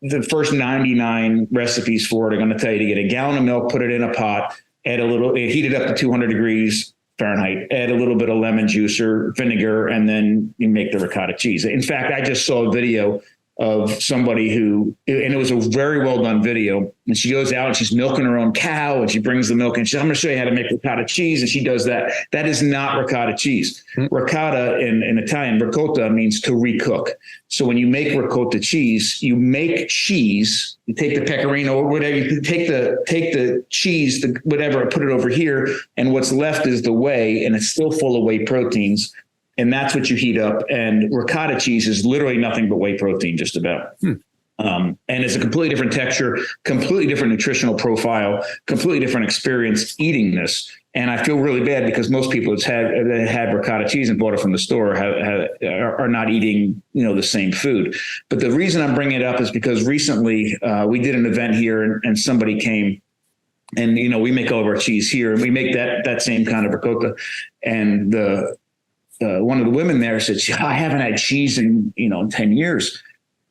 the first 99 recipes for it are going to tell you to get a gallon of milk, put it in a pot, heat it up to 200 degrees Fahrenheit, add a little bit of lemon juice or vinegar, and then you make the ricotta cheese. In fact, I just saw a video of somebody and it was a very well done video, and she goes out and she's milking her own cow, and she brings the milk and she's, I'm going to show you how to make ricotta cheese. And she does that. That is not ricotta cheese. Ricotta in Italian, ricotta means to recook. So when you make ricotta cheese, you make cheese, you take the pecorino or whatever, you take the cheese, whatever, put it over here. And what's left is the whey, and it's still full of whey proteins. And that's what you heat up. And ricotta cheese is literally nothing but whey protein, just about. And it's a completely different texture, completely different nutritional profile, completely different experience eating this. And I feel really bad because most people that had ricotta cheese and bought it from the store are not eating, the same food. But the reason I'm bringing it up is because recently we did an event here, and somebody came. And, we make all of our cheese here, and we make that same kind of ricotta. And one of the women there said, I haven't had cheese in 10 years.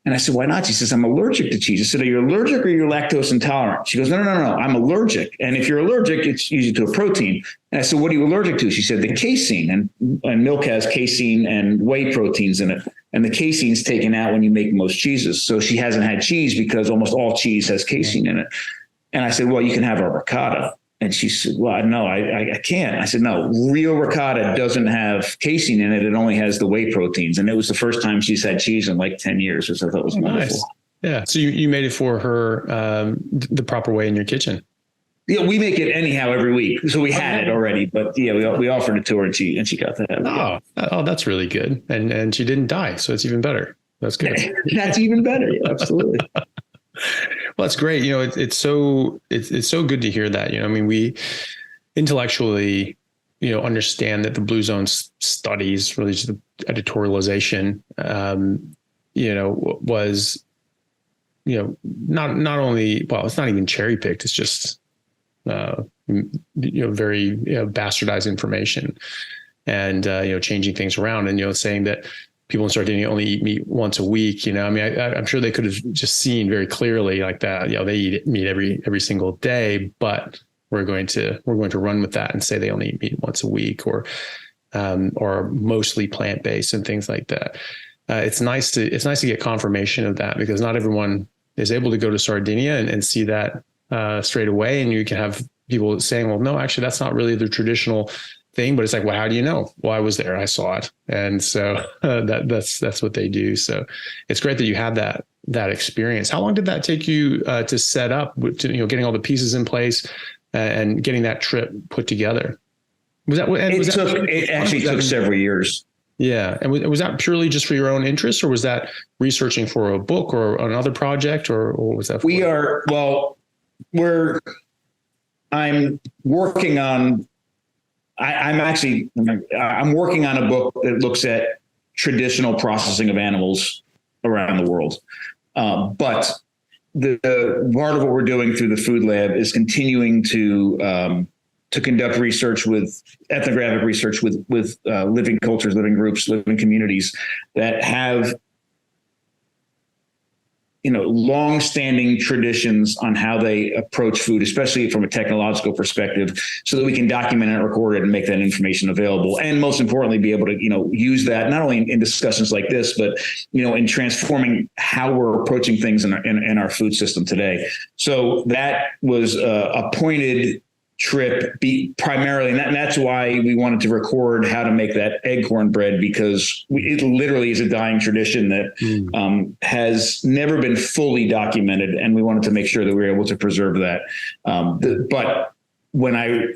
And I said, why not? She says, I'm allergic to cheese. I said, are you allergic or you're lactose intolerant? She goes, no, I'm allergic. And if you're allergic, it's usually to a protein. And I said, what are you allergic to? She said, the casein. And milk has casein and whey proteins in it. And the casein's taken out when you make most cheeses. So she hasn't had cheese because almost all cheese has casein in it. And I said, well, you can have a ricotta. And she said, well, no, I can't. I said, no, real ricotta doesn't have casein in it. It only has the whey proteins. And it was the first time she's had cheese in like 10 years, which I thought was wonderful. Nice. Yeah. So you made it for her the proper way in your kitchen. Yeah, we make it anyhow every week. So we had it already, but we offered it to her, and she got to have it. Oh, that's really good. And she didn't die. So it's even better. That's good. That's even better. Yeah, absolutely. Well, that's great. It's so good to hear that. We intellectually, understand that the Blue Zone studies, really just the editorialization, was, not only, well, it's not even cherry picked. It's just, very bastardized information, and changing things around, and saying that people in Sardinia only eat meat once a week. I'm sure they could have just seen very clearly like that. They eat meat every single day, but we're going to run with that and say they only eat meat once a week, or mostly plant-based and things like that. It's nice to get confirmation of that, because not everyone is able to go to Sardinia and see that straight away. And you can have people saying, well, no, actually, that's not really the traditional thing, but it's like, well, how do you know? Well, I was there, I saw it. And so that's what they do. So it's great that you had that experience. How long did that take you to set up, getting all the pieces in place and getting that trip put together? It actually took several years. Yeah. And was that purely just for your own interest, or was that researching for a book or another project, or what was that for? I'm working on I'm working on a book that looks at traditional processing of animals around the world. But the part of what we're doing through the food lab is continuing to to conduct research with ethnographic research with living cultures, living groups, living communities that have, long-standing traditions on how they approach food, especially from a technological perspective, so that we can document it, record it, and make that information available. And most importantly, be able to, use that not only in discussions like this, but, in transforming how we're approaching things in our food system today. So that was a pointed trip primarily, and that's why we wanted to record how to make that egg cornbread, because it literally is a dying tradition that has never been fully documented, and we wanted to make sure that we were able to preserve that. But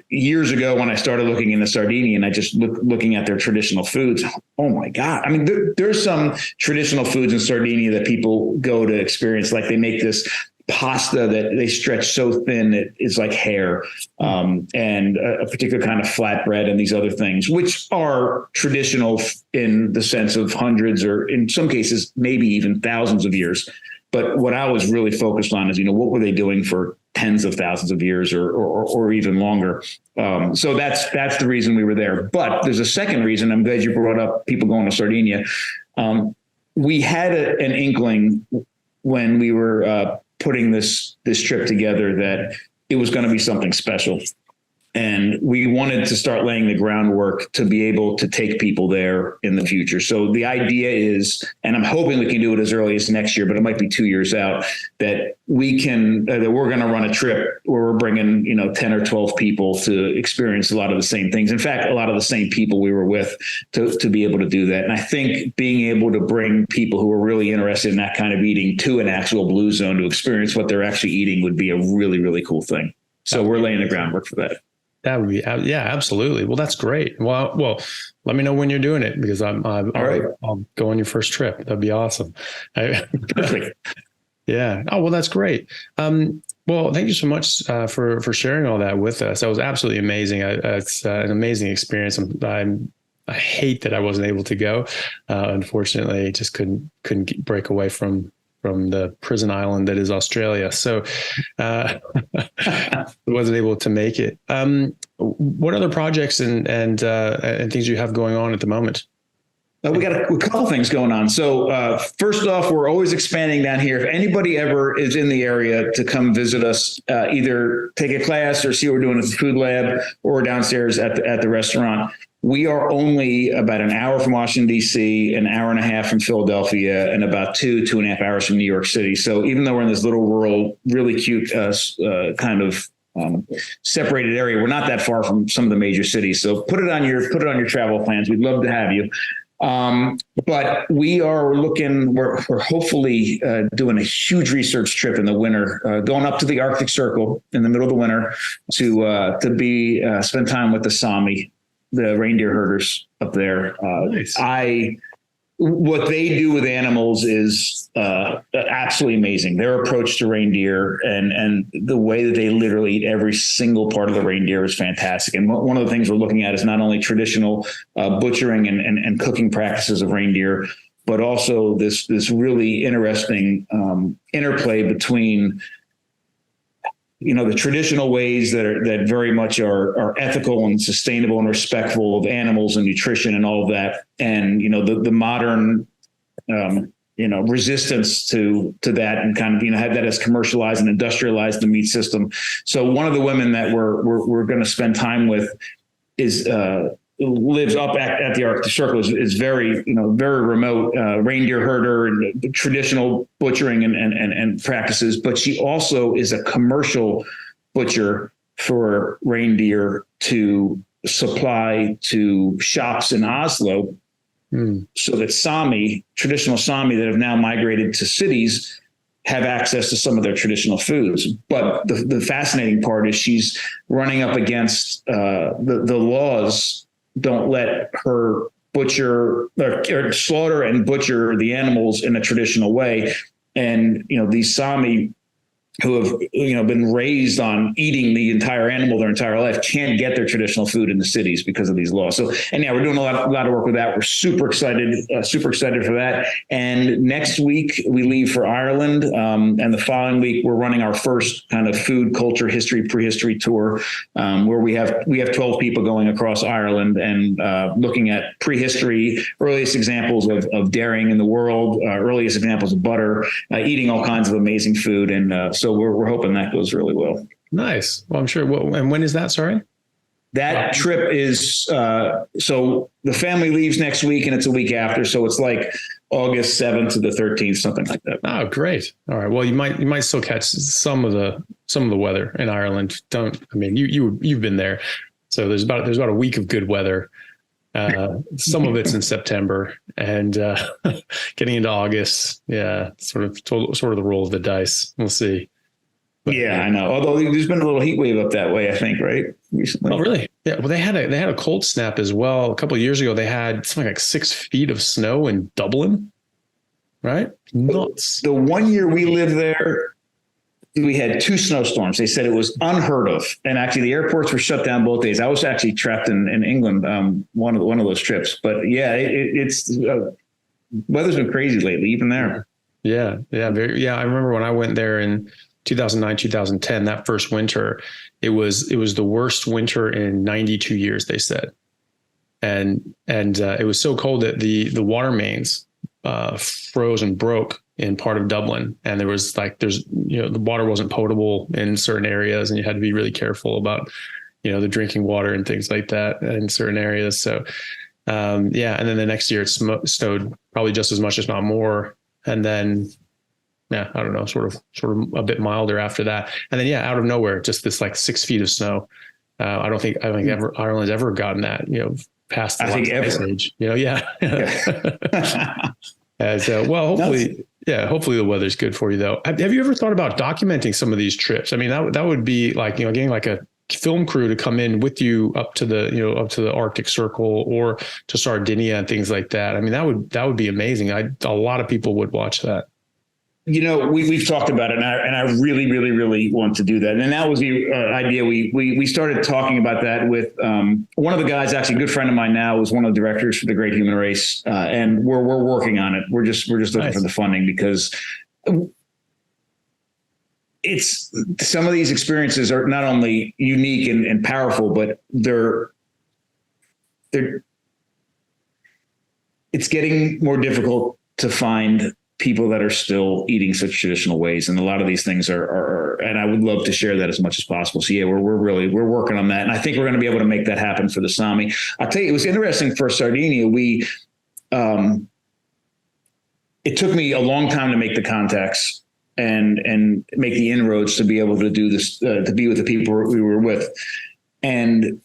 years ago, when I started looking into Sardinia and I just looking at their traditional foods, oh my God. I mean, there's some traditional foods in Sardinia that people go to experience. Like, they make this pasta that they stretch so thin it is like hair, and a particular kind of flatbread and these other things, which are traditional in the sense of hundreds, or in some cases, maybe even thousands of years. But what I was really focused on is, what were they doing for tens of thousands of years or even longer? So that's the reason we were there. But there's a second reason. I'm glad you brought up people going to Sardinia. We had an inkling when we were putting this trip together that it was going to be something special. And we wanted to start laying the groundwork to be able to take people there in the future. So the idea is, and I'm hoping we can do it as early as next year, but it might be 2 years out, that we're going to run a trip where we're bringing, 10 or 12 people to experience a lot of the same things. In fact, a lot of the same people we were with to be able to do that. And I think being able to bring people who are really interested in that kind of eating to an actual blue zone to experience what they're actually eating would be a really, really cool thing. So we're laying the groundwork for that. That would be, yeah, absolutely. Well, that's great. Well, let me know when you're doing it, because I'll go on your first trip. That'd be awesome. Perfect. Yeah. Oh, well, that's great. Well, thank you so much for sharing all that with us. That was absolutely amazing. It's an amazing experience. I hate that I wasn't able to go. Unfortunately, just couldn't break away from the prison island that is Australia. So wasn't able to make it. What other projects and things you have going on at the moment? We got a couple things going on. So first off, we're always expanding down here. If anybody ever is in the area to come visit us, either take a class or see what we're doing at the food lab or downstairs at the restaurant. We are only about an hour from Washington, D.C., an hour and a half from Philadelphia, and about 2.5 hours from New York City. So even though we're in this little rural, really cute kind of separated area, we're not that far from some of the major cities. So put it on your travel plans. We'd love to have you. But we're hopefully doing a huge research trip in the winter, going up to the Arctic Circle in the middle of the winter to spend time with the Sami, the reindeer herders up there. Nice. What they do with animals is absolutely amazing. Their approach to reindeer and the way that they literally eat every single part of the reindeer is fantastic. And one of the things we're looking at is not only traditional butchering and cooking practices of reindeer, but also this really interesting interplay between the traditional ways that very much are ethical and sustainable and respectful of animals and nutrition and all of that. And, the modern, resistance to that, and kind of, have that as commercialized and industrialized the meat system. So one of the women that we're going to spend time with lives up at the Arctic Circle, is very, very remote, reindeer herder and traditional butchering and practices. But she also is a commercial butcher for reindeer to supply to shops in Oslo. So that traditional Sami that have now migrated to cities have access to some of their traditional foods. But the fascinating part is she's running up against the laws don't let her butcher or slaughter and butcher the animals in a traditional way. And, these Sami who have, been raised on eating the entire animal their entire life can't get their traditional food in the cities because of these laws. So, and yeah, we're doing a lot of work with that. We're super excited for that. And next week we leave for Ireland. And the following week we're running our first kind of food, culture, history, prehistory tour, where we have 12 people going across Ireland and looking at prehistory, earliest examples of dairying in the world, earliest examples of butter, eating all kinds of amazing food. And so we're hoping that goes really well. Nice. Well, I'm sure. And when is that? Sorry. That trip is, so the family leaves next week and it's a week after. So it's like August 7th to the 13th, something like that. Oh, great. All right. Well, you might still catch some of the weather in Ireland. You've been there. So there's about a week of good weather. Some of it's in September, and getting into August. Yeah. Sort of the roll of the dice. We'll see. But, yeah, I know. Although there's been a little heat wave up that way, I think, right? Recently. Oh, really? Yeah. Well, they had a cold snap as well. A couple of years ago, they had something like 6 feet of snow in Dublin. Right? Nuts. The 1 year we lived there, we had 2 snowstorms. They said it was unheard of, and actually the airports were shut down both days. I was actually trapped in England one of those trips. But yeah, it's weather's been crazy lately, even there. Yeah. I remember when I went there in 2009, 2010, that first winter, it was the worst winter in 92 years, they said. And it was so cold that the water mains froze and broke in part of Dublin. And the water wasn't potable in certain areas, and you had to be really careful about, the drinking water and things like that in certain areas. So, and then the next year it snowed probably just as much, if not more. And then, I don't know, sort of a bit milder after that. And then, out of nowhere, just this like 6 feet of snow. I don't think Ireland's ever gotten that, past the ice age. And so, well, hopefully the weather's good for you though. Have you ever thought about documenting some of these trips? I mean, that would be like, getting like a film crew to come in with you up to the Arctic Circle or to Sardinia and things like that. I mean, that would be amazing. A lot of people would watch that. We've talked about it, and I really, really, really want to do that. And that was the idea. We started talking about that with one of the guys, actually a good friend of mine now, was one of the directors for The Great Human Race, and we're working on it. We're just looking for the funding, because it's some of these experiences are not only unique and powerful, but it's getting more difficult to find people that are still eating such traditional ways. And a lot of these things are, and I would love to share that as much as possible. So we're working on that. And I think we're going to be able to make that happen for the Sami. I'll tell you, it was interesting for Sardinia. It took me a long time to make the contacts and make the inroads to be able to do this, to be with the people we were with. And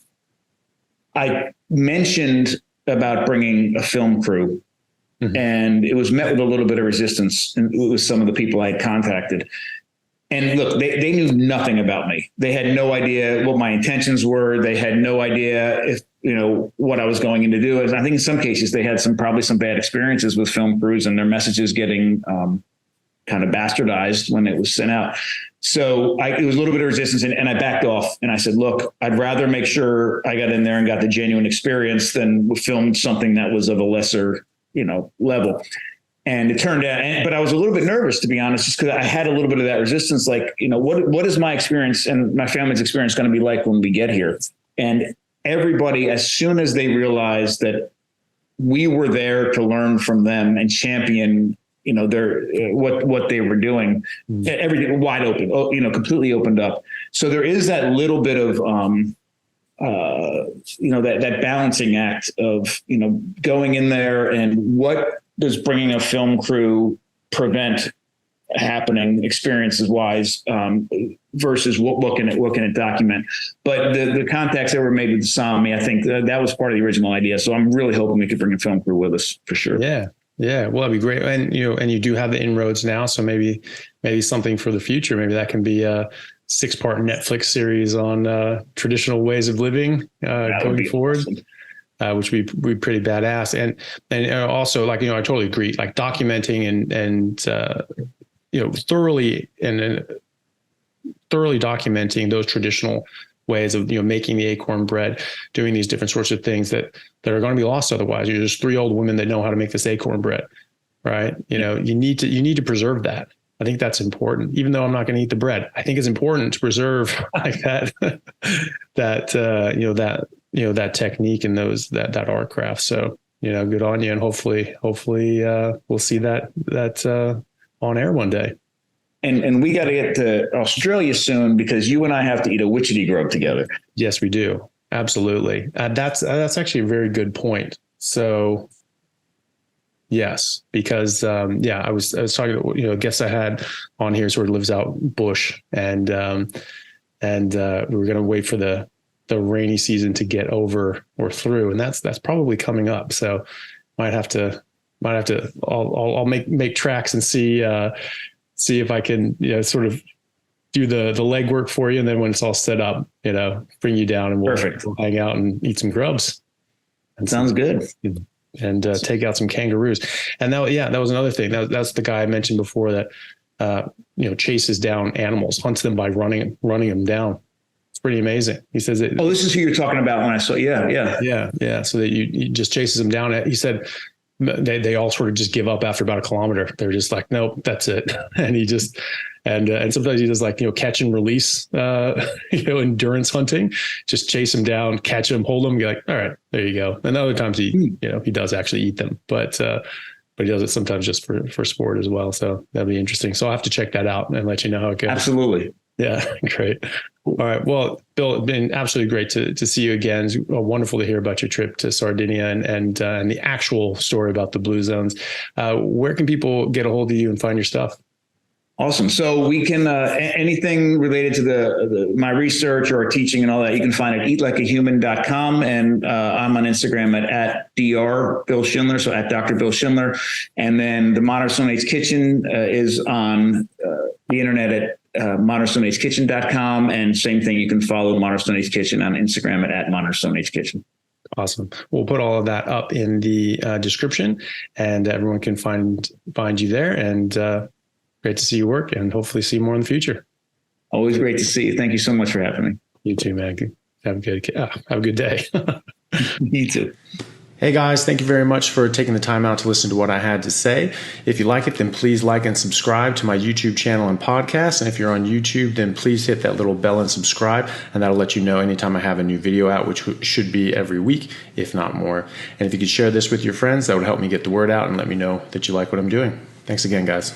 I mentioned about bringing a film crew. Mm-hmm. And it was met with a little bit of resistance with some of the people I had contacted. And look, they knew nothing about me. They had no idea what my intentions were. They had no idea if, what I was going in to do. And I think in some cases they had probably some bad experiences with film crews and their messages getting kind of bastardized when it was sent out. So it was a little bit of resistance, and I backed off and I said, look, I'd rather make sure I got in there and got the genuine experience than film something that was of a lesser level. And it turned out, but I was a little bit nervous, to be honest, just because I had a little bit of that resistance. Like, what is my experience and my family's experience going to be like when we get here? And everybody, as soon as they realized that we were there to learn from them and champion, their what they were doing, everything wide open, completely opened up. So there is that little bit of that balancing act of, going in there, and what does bringing a film crew prevent happening experiences wise, versus what can it document? But the contacts that were made with the Sami, I think that was part of the original idea. So I'm really hoping we could bring a film crew with us for sure. Yeah. Yeah. Well, that'd be great. And, you do have the inroads now. So maybe something for the future. Maybe that can be a 6-part Netflix series on traditional ways of living going forward, awesome. Which would be pretty badass. And also, like, I totally agree, like documenting and thoroughly and thoroughly documenting those traditional ways of, making the acorn bread, doing these different sorts of things that are going to be lost otherwise. You're just 3 old women that know how to make this acorn bread, right? You need to preserve that. I think that's important, even though I'm not going to eat the bread. I think it's important to preserve like that technique and that art craft. So, good on you. And hopefully we'll see that on air one day. And we got to get to Australia soon, because you and I have to eat a witchetty grub together. Yes, we do. Absolutely. That's actually a very good point. So yes, because I was talking to a guest I had on here sort of lives out bush, and we were going to wait for the rainy season to get over or through, and that's probably coming up. So might have to I'll make tracks and see if I can sort of do the legwork for you, and then when it's all set up, bring you down and we'll hang out and eat some grubs. And sounds good. And take out some kangaroos. And that was another thing. That's the guy I mentioned before that chases down animals, hunts them by running them down. It's pretty amazing. He says that. Oh, this is who you're talking about when I saw. Yeah. So that you just chases them down. He said they all sort of just give up after about a kilometer. They're just like, nope, that's it. And he just and sometimes he does like catch and release endurance hunting, just chase them down, catch them, hold them, be like, all right, there you go. And other times he does actually eat them, but he does it sometimes just for sport as well. So that'd be interesting. So I'll have to check that out and let you know how it goes. Absolutely. Yeah, great. All right. Well, Bill, it's been absolutely great to see you again. It's wonderful to hear about your trip to Sardinia and the actual story about the blue zones. Where can people get a hold of you and find your stuff? Awesome. So we can, anything related to my research or teaching and all that, you can find at eatlikeahuman.com. And I'm on Instagram at Dr Bill Schindler. So at Dr Bill Schindler. And then the Modern Stone Age Kitchen is on the internet at modernstoneagekitchen.com. And same thing, you can follow Modern Stone Age Kitchen on Instagram at Modern Stone Age Kitchen. Awesome. We'll put all of that up in the description, and everyone can find you there. And great to see you work, and hopefully see you more in the future. Always great to see you. Thank you so much for having me. You too, man. Have a good day. You too. Hey guys, thank you very much for taking the time out to listen to what I had to say. If you like it, then please like and subscribe to my YouTube channel and podcast. And if you're on YouTube, then please hit that little bell and subscribe, and that'll let you know anytime I have a new video out, which should be every week, if not more. And if you could share this with your friends, that would help me get the word out and let me know that you like what I'm doing. Thanks again, guys.